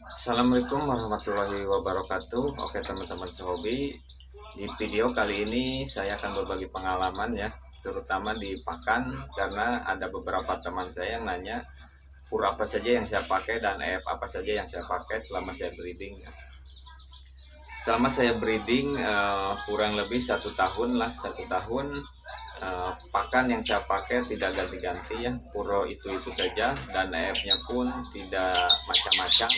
Assalamualaikum warahmatullahi wabarakatuh. Oke teman-teman sehobi, di video kali ini saya akan berbagi pengalaman ya, terutama di pakan, karena ada beberapa teman saya yang nanya pur apa saja yang saya pakai dan apa saja yang saya pakai selama saya breeding. Selama saya breeding kurang lebih 1 tahun lah, 1 tahun. Pakan yang saya pakai tidak ganti-ganti ya, puro itu saja, dan nya pun tidak macam-macam.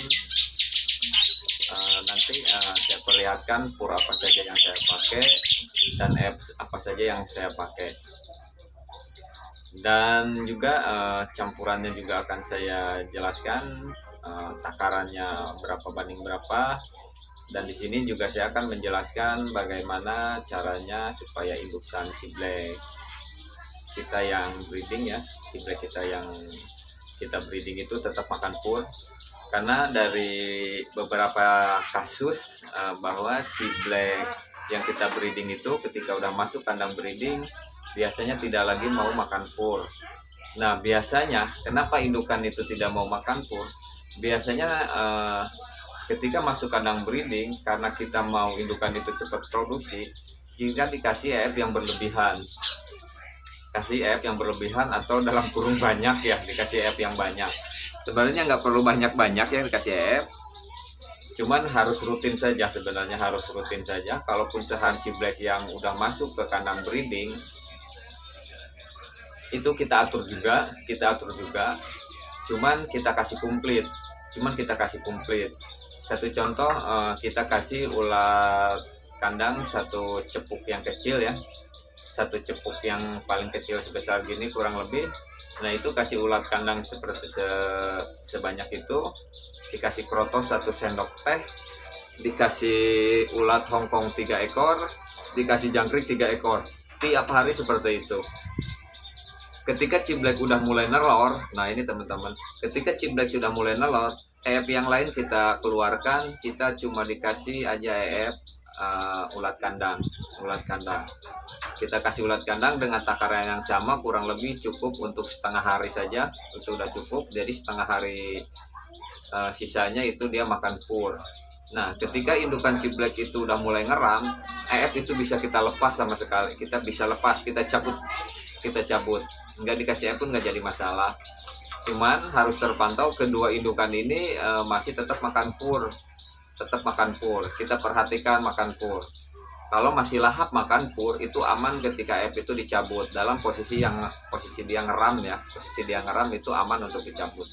Nanti saya perlihatkan pur apa saja yang saya pakai dan apps apa saja yang saya pakai, dan juga campurannya juga akan saya jelaskan, takarannya berapa banding berapa. Dan di sini juga saya akan menjelaskan bagaimana caranya supaya indukan ciblek kita yang breeding ya, ciblek kita yang kita breeding itu tetap makan pur. Karena dari beberapa kasus bahwa ciblek yang kita breeding itu ketika udah masuk kandang breeding biasanya tidak lagi mau makan pur. Nah biasanya kenapa indukan itu tidak mau makan pur? Biasanya ketika masuk kandang breeding, karena kita mau indukan itu cepat produksi, kita dikasih EF yang berlebihan, atau dalam kurung banyak ya, dikasih EF yang banyak. Sebenarnya nggak perlu banyak-banyak ya dikasih EF, cuman harus rutin saja, sebenarnya harus rutin saja. Kalaupun sehan ciblek yang udah masuk ke kandang breeding, itu kita atur juga, cuman kita kasih komplit. Satu contoh, kita kasih ulat kandang satu cepuk yang kecil ya, satu cepuk yang paling kecil sebesar gini kurang lebih. Nah itu kasih ulat kandang seperti sebanyak itu, dikasih krotos 1 sendok teh, dikasih ulat Hongkong 3 ekor, dikasih jangkrik 3 ekor tiap hari seperti itu. Ketika ciblek udah mulai nelor, nah ini teman-teman, ketika ciblek sudah mulai nelor, EF yang lain kita keluarkan, kita cuma dikasih aja EF ulat kandang. Kita kasih ulat kandang dengan takaran yang sama, kurang lebih cukup untuk setengah hari saja, itu udah cukup. Jadi setengah hari sisanya itu dia makan pur. Nah ketika indukan ciblek itu udah mulai ngeram, EF itu bisa kita lepas sama sekali, kita bisa lepas, kita cabut, nggak dikasih EF pun nggak jadi masalah. Cuman harus terpantau kedua indukan ini masih tetap makan pur, kita perhatikan makan pur. Kalau masih lahap makan pur, itu aman ketika EF itu dicabut dalam posisi dia ngeram ya, posisi dia ngeram itu aman untuk dicabut.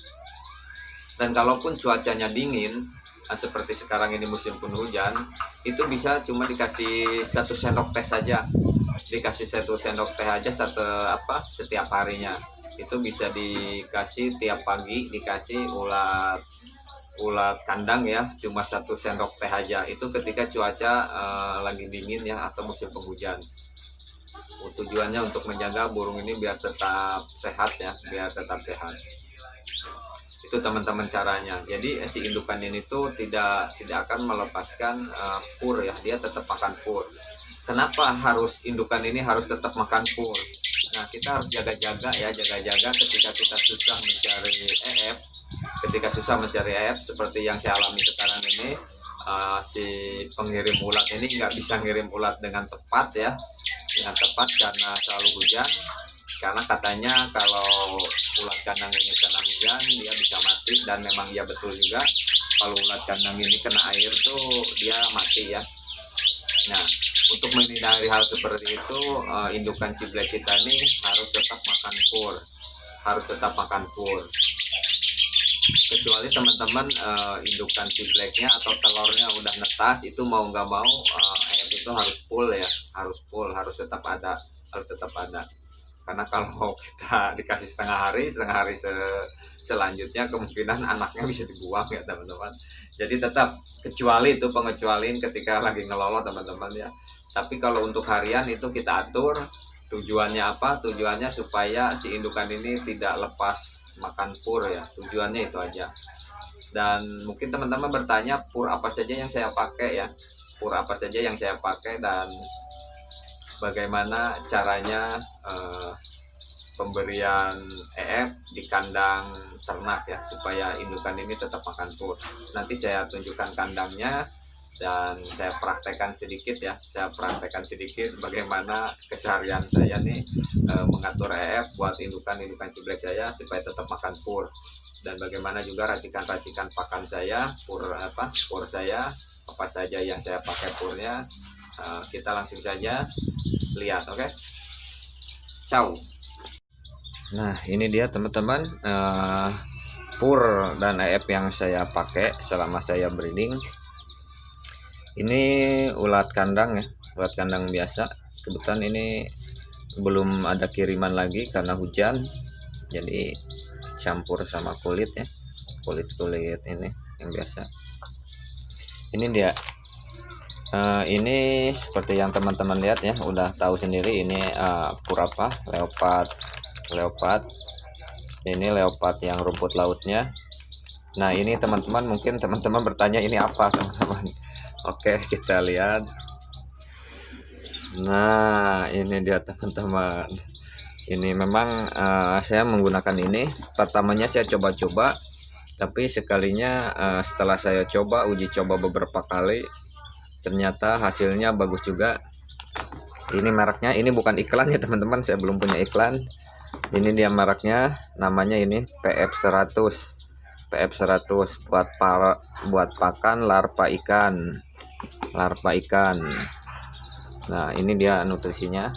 Dan kalaupun cuacanya dingin seperti sekarang ini musim penghujan, itu bisa cuma dikasih 1 sendok teh saja, setiap harinya. Itu bisa dikasih tiap pagi, dikasih ulat kandang ya, cuma 1 sendok teh aja. Itu ketika cuaca lagi dingin ya, atau musim penghujan. Tujuannya untuk menjaga burung ini biar tetap sehat ya, itu teman-teman caranya. Jadi si indukan ini tuh tidak akan melepaskan pur ya, dia tetap makan pur. Kenapa indukan ini harus tetap makan pur? Nah kita harus jaga-jaga ketika kita susah mencari EF, seperti yang saya alami sekarang ini. Si pengirim ulat ini nggak bisa ngirim ulat dengan tepat karena selalu hujan. Karena katanya kalau ulat kandang ini kena hujan dia bisa mati, dan memang ya betul juga, kalau ulat kandang ini kena air tuh dia mati ya. Nah, untuk menghindari hal seperti itu, indukan ciblek kita ini harus tetap makan pur. Kecuali teman-teman indukan cibleknya atau telurnya udah netas, itu mau nggak mau EF itu harus full ya, harus tetap ada. Karena kalau kita dikasih setengah hari selanjutnya kemungkinan anaknya bisa dibuang ya teman-teman. Jadi tetap pengecualian ketika lagi ngelolo teman-teman ya. Tapi kalau untuk harian itu kita atur. Tujuannya apa? Tujuannya supaya si indukan ini tidak lepas makan pur ya. Tujuannya itu aja. Dan mungkin teman-teman bertanya pur apa saja yang saya pakai ya. Dan bagaimana caranya pemberian EF di kandang ternak ya, supaya indukan ini tetap makan pur. Nanti saya tunjukkan kandangnya dan saya praktekkan sedikit ya, bagaimana keseharian saya nih mengatur EF buat indukan ciblek saya supaya tetap makan pur, dan bagaimana juga racikan pakan saya, pur saya apa saja yang saya pakai purnya. Kita langsung saja lihat. Oke. Ciao. Nah, ini dia teman-teman, pur dan EF yang saya pakai selama saya breeding. Ini ulat kandang ya, ulat kandang biasa. Kebetulan ini belum ada kiriman lagi karena hujan, jadi campur sama kulit ya, kulit ini yang biasa. Ini dia. Ini seperti yang teman-teman lihat ya, udah tahu sendiri ini pur apa, leopard. Ini leopard yang rumput lautnya. Nah, ini teman-teman, mungkin teman-teman bertanya ini apa teman-teman. Oke, kita lihat. Nah, ini dia teman-teman. Ini memang saya menggunakan ini. Pertamanya saya coba-coba, tapi sekalinya setelah saya uji coba beberapa kali, ternyata hasilnya bagus juga. Ini mereknya, ini bukan iklan ya teman-teman, saya belum punya iklan. Ini dia mereknya, namanya ini PF100 buat pakan larva ikan. Nah, ini dia nutrisinya.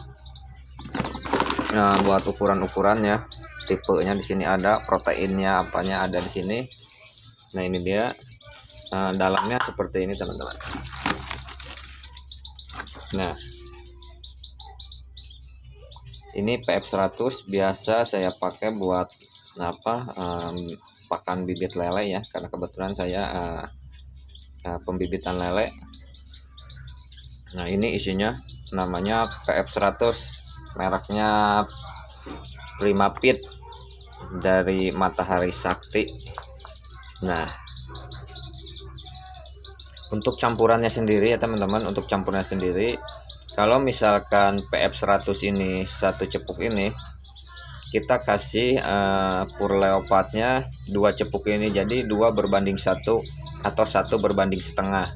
Nah, buat ukurannya, tipenya di sini ada, proteinnya apanya ada di sini. Nah, ini dia dalamnya seperti ini teman-teman. Nah, ini PF100 biasa saya pakai buat pakan bibit lele ya, karena kebetulan saya pembibitan lele. Nah, ini isinya namanya PF100, mereknya Prima Pit dari Matahari Sakti. Nah, untuk campurannya sendiri ya teman-teman, kalau misalkan PF100 ini satu cepuk ini, kita kasih pur leopardnya 2 cepuk ini, jadi 2 berbanding 1 atau 1 berbanding setengah.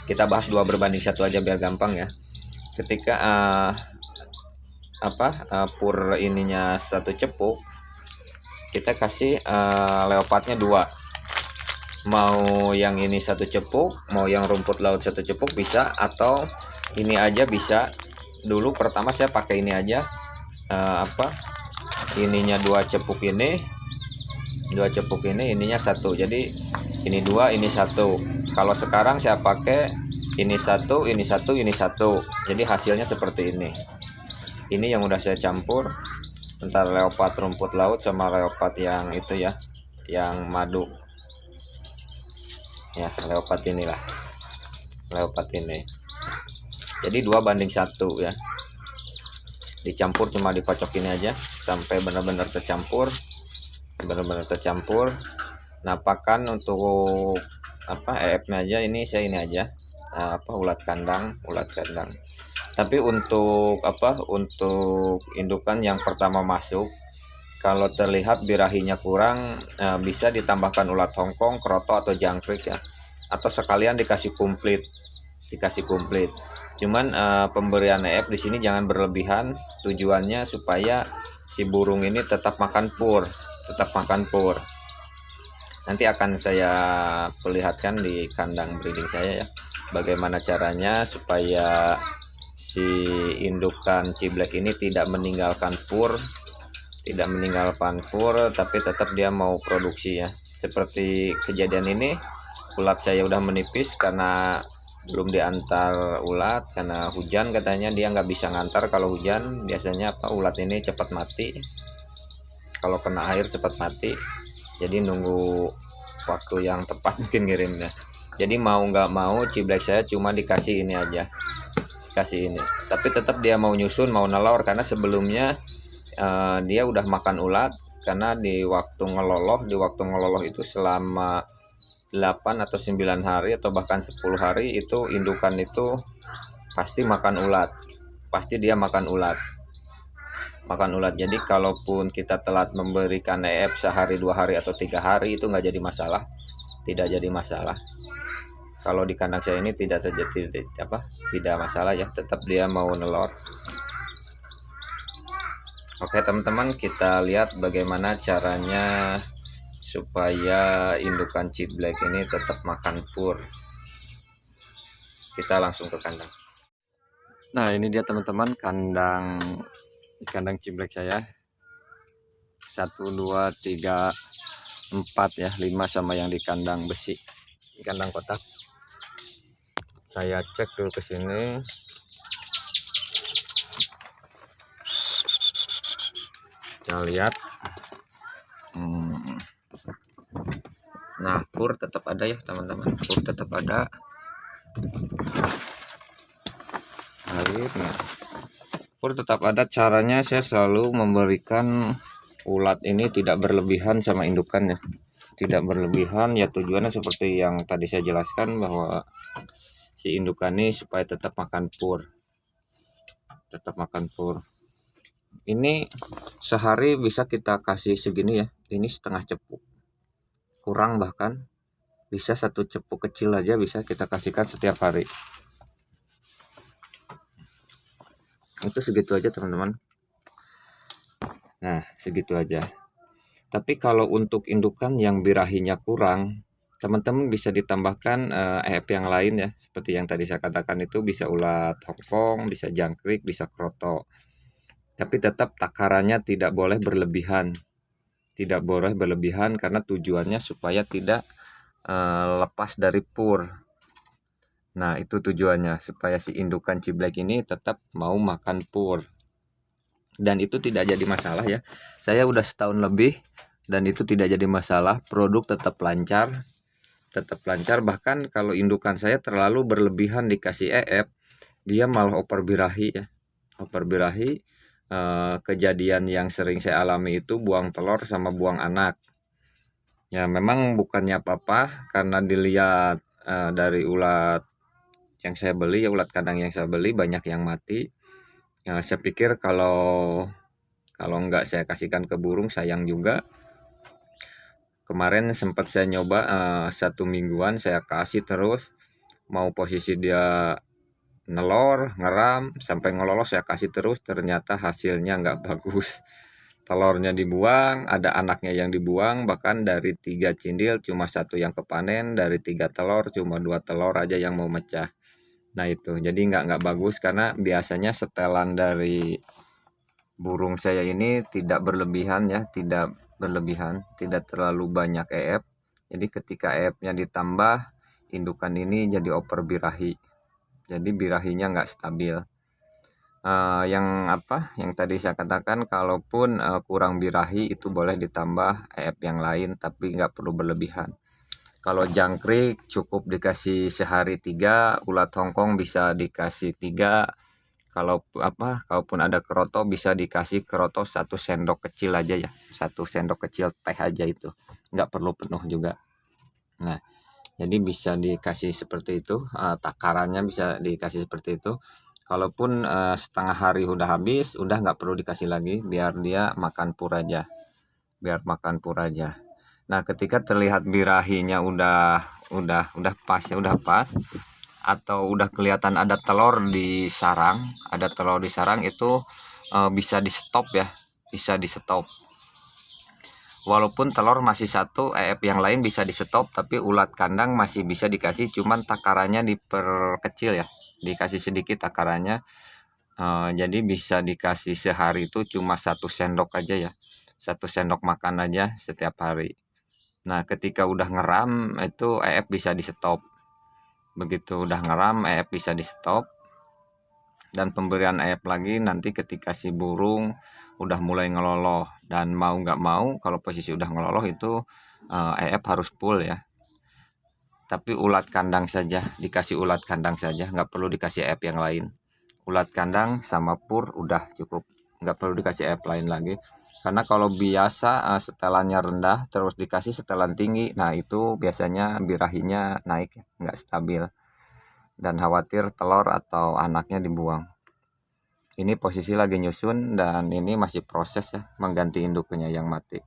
Kita bahas 2 berbanding 1 aja biar gampang ya. Ketika pur ininya 1 cepuk, kita kasih leopardnya 2. Mau yang ini 1 cepuk, mau yang rumput laut 1 cepuk bisa, atau ini aja bisa. Dulu pertama saya pakai ini aja, ininya 2 cepuk ini, ininya 1, jadi ini 2, ini 1. Kalau sekarang saya pakai ini 1, ini 1, ini 1, jadi hasilnya seperti ini. Ini yang udah saya campur antara leopard rumput laut sama leopard yang itu ya, yang madu ya, leopard ini, jadi 2 banding 1 ya. Dicampur, cuma dipacokin aja sampai benar-benar tercampur. Nah, pakan untuk EF-nya aja, ini saya ini aja ulat kandang. Tapi untuk indukan yang pertama masuk, kalau terlihat birahinya kurang, bisa ditambahkan ulat Hongkong, kroto atau jangkrik ya, atau sekalian dikasih komplit. Cuman pemberian EF di sini jangan berlebihan, tujuannya supaya si burung ini tetap makan pur. Nanti akan saya perlihatkan di kandang breeding saya ya, bagaimana caranya supaya si indukan ciblek ini tidak meninggalkan pur, tapi tetap dia mau produksi ya. Seperti kejadian ini, ulat saya udah menipis karena belum diantar ulat, karena hujan katanya dia nggak bisa ngantar. Kalau hujan biasanya ulat ini cepat mati, kalau kena air cepat mati, jadi nunggu waktu yang tepat mungkin ngirimnya. Jadi mau nggak mau ciblek saya cuma dikasih ini aja, tapi tetap dia mau nyusun, mau nelor, karena sebelumnya dia udah makan ulat, karena di waktu ngeloloh itu selama 8 atau 9 hari atau bahkan 10 hari itu indukan itu pasti dia makan ulat. makan ulat. Jadi kalaupun kita telat memberikan EF sehari 2 hari atau 3 hari itu nggak jadi masalah, tidak jadi masalah. Kalau di kandang saya ini tidak terjadi tidak masalah ya, tetap dia mau nelor. Oke teman-teman, kita lihat bagaimana caranya supaya indukan ciblek ini tetap makan pur. Kita langsung ke kandang. Nah ini dia teman-teman kandang ciblek saya. 1, 2, 3, 4 ya, 5 sama yang di kandang besi, di kandang kotak. Saya cek dulu ke sini. Kita lihat. Nah, pur tetap ada ya teman-teman, pur tetap ada. Akhirnya pur tetap ada. Caranya saya selalu memberikan ulat ini tidak berlebihan sama indukannya, tidak berlebihan ya. Tujuannya seperti yang tadi saya jelaskan, bahwa si indukan ini supaya tetap makan pur, Ini sehari bisa kita kasih segini ya, ini setengah cepuk, kurang bahkan bisa 1 cepuk kecil aja bisa kita kasihkan setiap hari. Itu segitu aja teman-teman. Nah segitu aja. Tapi kalau untuk indukan yang birahinya kurang, teman-teman bisa ditambahkan EF yang lain ya, seperti yang tadi saya katakan itu, bisa ulat Hongkong, bisa jangkrik, bisa kroto. Tapi tetap takarannya tidak boleh berlebihan, karena tujuannya supaya tidak lepas dari pur. Nah itu tujuannya, supaya si indukan ciblek ini tetap mau makan pur. Dan itu tidak jadi masalah ya, saya udah setahun lebih dan itu tidak jadi masalah. Produk tetap lancar, bahkan kalau indukan saya terlalu berlebihan dikasih EF, dia malah oper birahi ya, kejadian yang sering saya alami itu buang telur sama buang anak ya. Memang bukannya apa-apa, karena dilihat dari ulat yang saya beli ya, ulat kandang yang saya beli banyak yang mati ya. Saya pikir kalau nggak saya kasihkan ke burung sayang juga. Kemarin sempat saya nyoba 1 mingguan saya kasih terus, mau posisi dia nelor, ngeram, sampai ngelolos saya kasih terus, ternyata hasilnya nggak bagus. Telurnya dibuang, ada anaknya yang dibuang, bahkan dari 3 cindil cuma 1 yang kepanen, dari 3 telur cuma 2 telur aja yang mau mecah. Nah itu jadi nggak bagus, karena biasanya setelan dari burung saya ini tidak berlebihan ya, tidak terlalu banyak EF. Jadi ketika EF-nya ditambah, indukan ini jadi oper birahi, jadi birahinya nggak stabil. Yang tadi saya katakan, kalaupun kurang birahi itu boleh ditambah EF yang lain, tapi nggak perlu berlebihan. Kalau jangkrik cukup dikasih sehari 3, ulat Hongkong bisa dikasih 3. Kalaupun ada kroto bisa dikasih kroto 1 sendok kecil aja ya, 1 sendok kecil teh aja, itu nggak perlu penuh juga. Nah jadi bisa dikasih seperti itu, takarannya bisa dikasih seperti itu. Kalaupun setengah hari udah habis, udah nggak perlu dikasih lagi, biar dia makan pur aja, Nah ketika terlihat birahinya udah pas ya, atau udah kelihatan ada telur di sarang, itu bisa di stop ya, walaupun telur masih 1, EF yang lain bisa di stop, tapi ulat kandang masih bisa dikasih, cuman takarannya diperkecil ya, dikasih sedikit takarannya. Jadi bisa dikasih sehari itu cuma 1 sendok aja ya, 1 sendok makan aja setiap hari. Nah ketika udah ngeram itu EF bisa di stop. Begitu udah ngeram EF bisa di stop, dan pemberian EF lagi nanti ketika si burung udah mulai ngeloloh. Dan mau nggak mau, kalau posisi udah ngeloloh itu EF harus full ya. Tapi ulat kandang saja, dikasih ulat kandang saja, nggak perlu dikasih EF yang lain. Ulat kandang sama pur udah cukup, nggak perlu dikasih EF lain lagi. Karena kalau biasa setelannya rendah terus dikasih setelan tinggi, nah itu biasanya birahinya naik, nggak stabil, dan khawatir telur atau anaknya dibuang. Ini posisi lagi nyusun dan ini masih proses ya, mengganti induknya yang mati.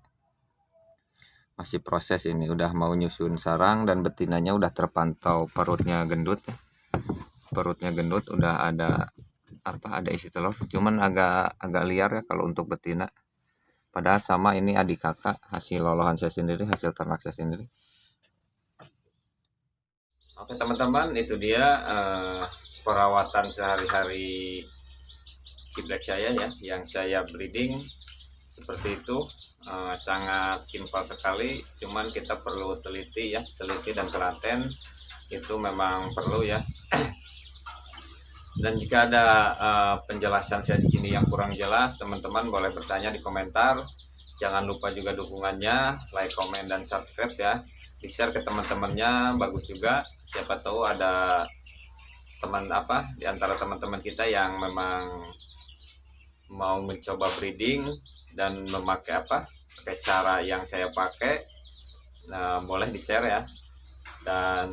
Masih proses, ini udah mau nyusun sarang dan betinanya udah terpantau perutnya gendut ya. Perutnya gendut, udah ada ada isi telur, cuman agak liar ya kalau untuk betina. Padahal sama, ini adik kakak, hasil lolohan saya sendiri, hasil ternak saya sendiri. Oke teman-teman, itu dia perawatan sehari-hari ciblek saya ya, yang saya breeding seperti itu. Sangat simpel sekali, cuman kita perlu teliti ya, teliti dan telaten itu memang perlu ya. Dan jika ada penjelasan saya di sini yang kurang jelas, teman-teman boleh bertanya di komentar. Jangan lupa juga dukungannya, like, komen, dan subscribe ya. Di share ke teman-temannya, bagus juga. Siapa tahu ada teman di antara teman-teman kita yang memang mau mencoba breeding dan memakai pakai cara yang saya pakai. Nah, boleh di share ya. Dan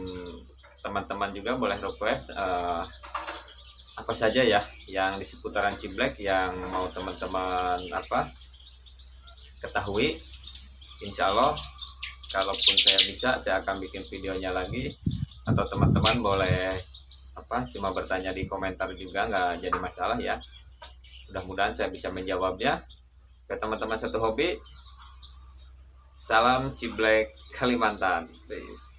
teman-teman juga boleh request apa saja ya yang di seputaran ciblek yang mau teman-teman ketahui. Insya Allah kalaupun saya bisa, saya akan bikin videonya lagi, atau teman-teman boleh cuma bertanya di komentar juga, nggak jadi masalah ya. Mudah-mudahan saya bisa menjawabnya. Ke teman-teman satu hobi, salam ciblek Kalimantan. Peace.